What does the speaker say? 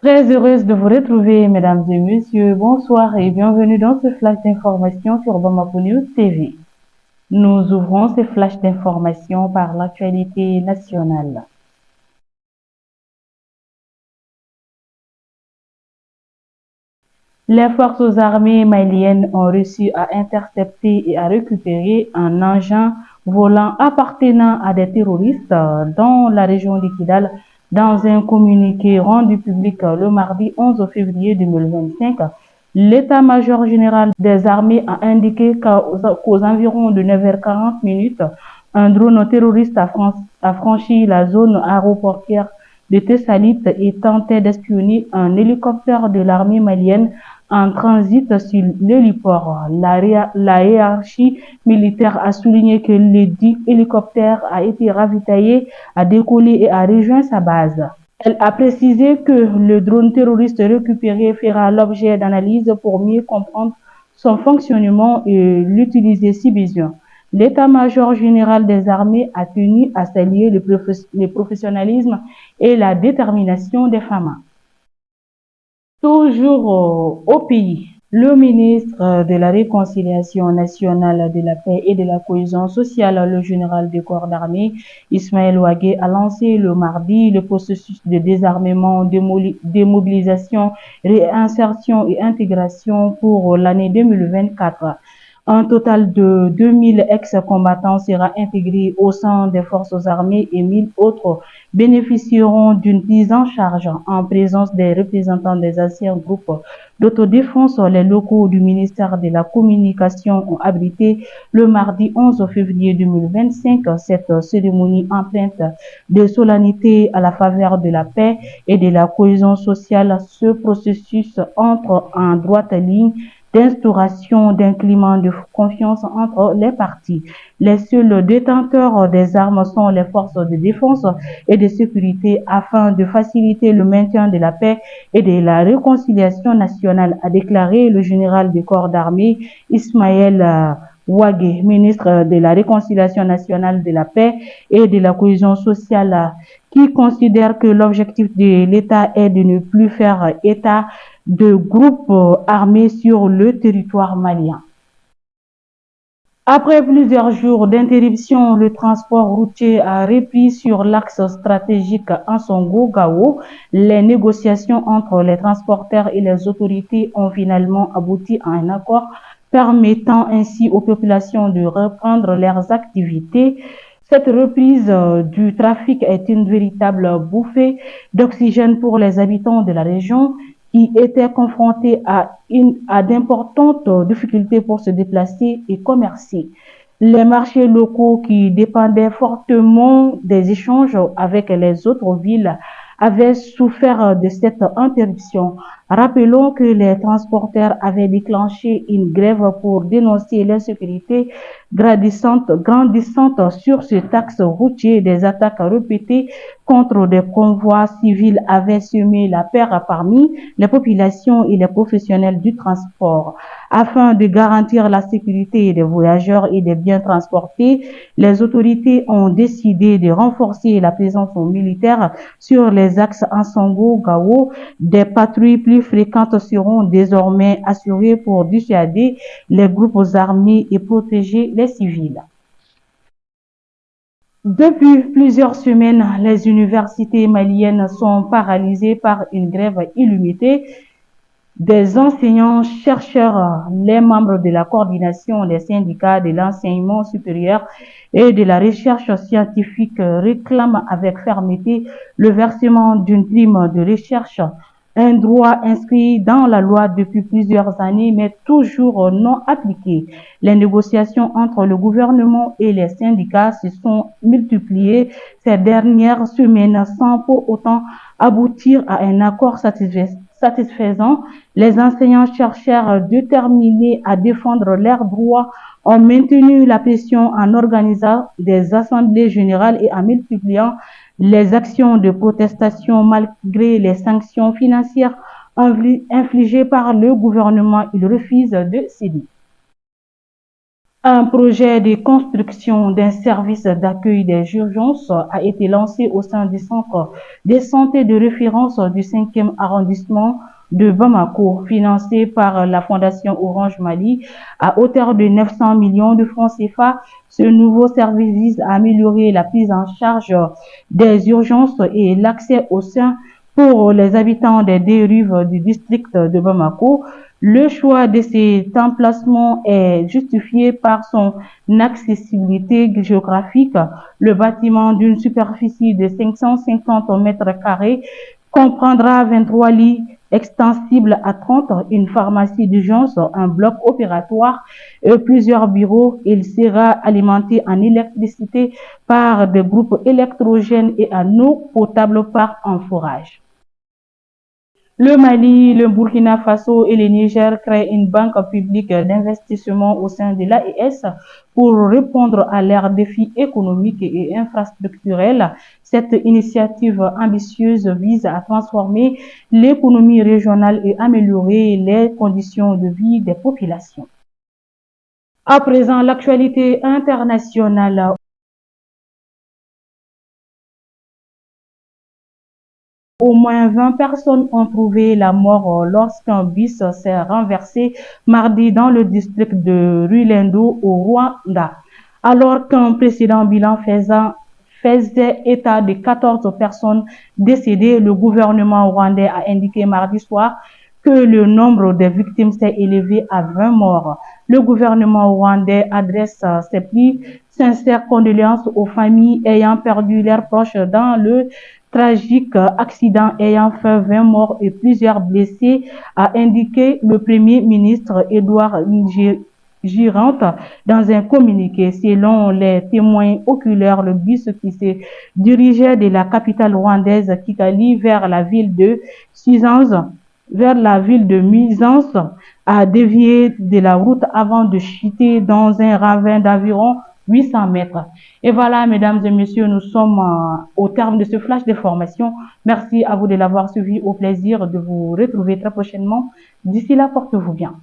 Très heureuse de vous retrouver, mesdames et messieurs. Bonsoir et bienvenue dans ce flash d'information sur Bamako News TV. Nous ouvrons ces flashs d'information par l'actualité nationale. Les forces armées maliennes ont réussi à intercepter et à récupérer un engin volant appartenant à des terroristes dans la région de Kidal. Dans un communiqué rendu public le mardi 11 février 2025, l'état-major général des armées a indiqué qu'aux environs de 9h40 minutes, un drone terroriste a franchi la zone aéroportière de Tessalit et tentait d'espionner un hélicoptère de l'armée malienne en transit sur l'héliport. La hiérarchie militaire a souligné que le dit hélicoptère a été ravitaillé, a décollé et a rejoint sa base. Elle a précisé que le drone terroriste récupéré fera l'objet d'analyses pour mieux comprendre son fonctionnement et l'utiliser si besoin. L'état-major général des armées a tenu à saluer le professionnalisme et la détermination des femmes. Toujours au pays, le ministre de la Réconciliation nationale, de la paix et de la cohésion sociale, le général des corps d'armée, Ismaël Ouagué, a lancé le mardi le processus de désarmement, démobilisation, réinsertion et intégration pour l'année 2024. Un total de 2000 ex-combattants sera intégré au sein des forces armées et 1000 autres bénéficieront d'une prise en charge en présence des représentants des anciens groupes d'autodéfense. Les locaux du ministère de la Communication ont abrité le mardi 11 février 2025 cette cérémonie empreinte de solennité à la faveur de la paix et de la cohésion sociale. Ce processus entre en droite ligne d'instauration d'un climat de confiance entre les parties. Les seuls détenteurs des armes sont les forces de défense et de sécurité afin de faciliter le maintien de la paix et de la réconciliation nationale, a déclaré le général des corps d'armée Ismaël Ouagué, ministre de la Réconciliation nationale, de la paix et de la cohésion sociale, qui considère que l'objectif de l'État est de ne plus faire état de groupes armés sur le territoire malien. Après plusieurs jours d'interruption, le transport routier a repris sur l'axe stratégique Ansongo-Gao. Les négociations entre les transporteurs et les autorités ont finalement abouti à un accord permettant ainsi aux populations de reprendre leurs activités. Cette reprise du trafic est une véritable bouffée d'oxygène pour les habitants de la région qui étaient confrontés à d'importantes difficultés pour se déplacer et commercer. Les marchés locaux qui dépendaient fortement des échanges avec les autres villes avaient souffert de cette interruption. Rappelons que les transporteurs avaient déclenché une grève pour dénoncer l'insécurité grandissante sur cet axe routier. Des attaques répétées contre des convois civils avaient semé la peur parmi les populations et les professionnels du transport. Afin de garantir la sécurité des voyageurs et des biens transportés, les autorités ont décidé de renforcer la présence militaire sur les axes Ansongo-Gao. Des patrouilles plus fréquentes seront désormais assurées pour dissuader les groupes armés et protéger les civils. Depuis plusieurs semaines, les universités maliennes sont paralysées par une grève illimitée des enseignants-chercheurs. Les membres de la coordination des syndicats de l'enseignement supérieur et de la recherche scientifique réclament avec fermeté le versement d'une prime de recherche, un droit inscrit dans la loi depuis plusieurs années, mais toujours non appliqué. Les négociations entre le gouvernement et les syndicats se sont multipliées ces dernières semaines sans pour autant aboutir à un accord satisfaisant. Les enseignants-chercheurs déterminés à défendre leurs droits ont maintenu la pression en organisant des assemblées générales et en multipliant les actions de protestation malgré les sanctions financières infligées par le gouvernement. Ils refusent de céder. Un projet de construction d'un service d'accueil des urgences a été lancé au sein du centre de santé de référence du 5e arrondissement de Bamako, financé par la Fondation Orange Mali à hauteur de 900 millions de francs CFA. Ce nouveau service vise à améliorer la prise en charge des urgences et l'accès aux soins pour les habitants des deux rives du district de Bamako. Le choix de cet emplacement est justifié par son accessibilité géographique. Le bâtiment d'une superficie de 550 mètres carrés comprendra 23 lits extensibles à 30, une pharmacie d'urgence, un bloc opératoire et plusieurs bureaux. Il sera alimenté en électricité par des groupes électrogènes et en eau potable par un forage. Le Mali, le Burkina Faso et le Niger créent une banque publique d'investissement au sein de l'AES pour répondre à leurs défis économiques et infrastructurels. Cette initiative ambitieuse vise à transformer l'économie régionale et améliorer les conditions de vie des populations. À présent, l'actualité internationale. Au moins 20 personnes ont trouvé la mort lorsqu'un bus s'est renversé mardi dans le district de Rulendo au Rwanda. Alors qu'un précédent bilan faisait état de 14 personnes décédées, le gouvernement rwandais a indiqué mardi soir que le nombre de victimes s'est élevé à 20 morts. Le gouvernement rwandais adresse ses plus sincères condoléances aux familles ayant perdu leurs proches dans le tragique accident ayant fait 20 morts et plusieurs blessés, a indiqué le Premier ministre Edouard Girante dans un communiqué. Selon les témoins oculaires, le bus qui se dirigeait de la capitale rwandaise Kigali vers la ville de Misance a dévié de la route avant de chuter dans un ravin d'environ 800 mètres. Et voilà, mesdames et messieurs, nous sommes au terme de ce flash d'information. Merci à vous de l'avoir suivi. Au plaisir de vous retrouver très prochainement. D'ici là, portez-vous bien.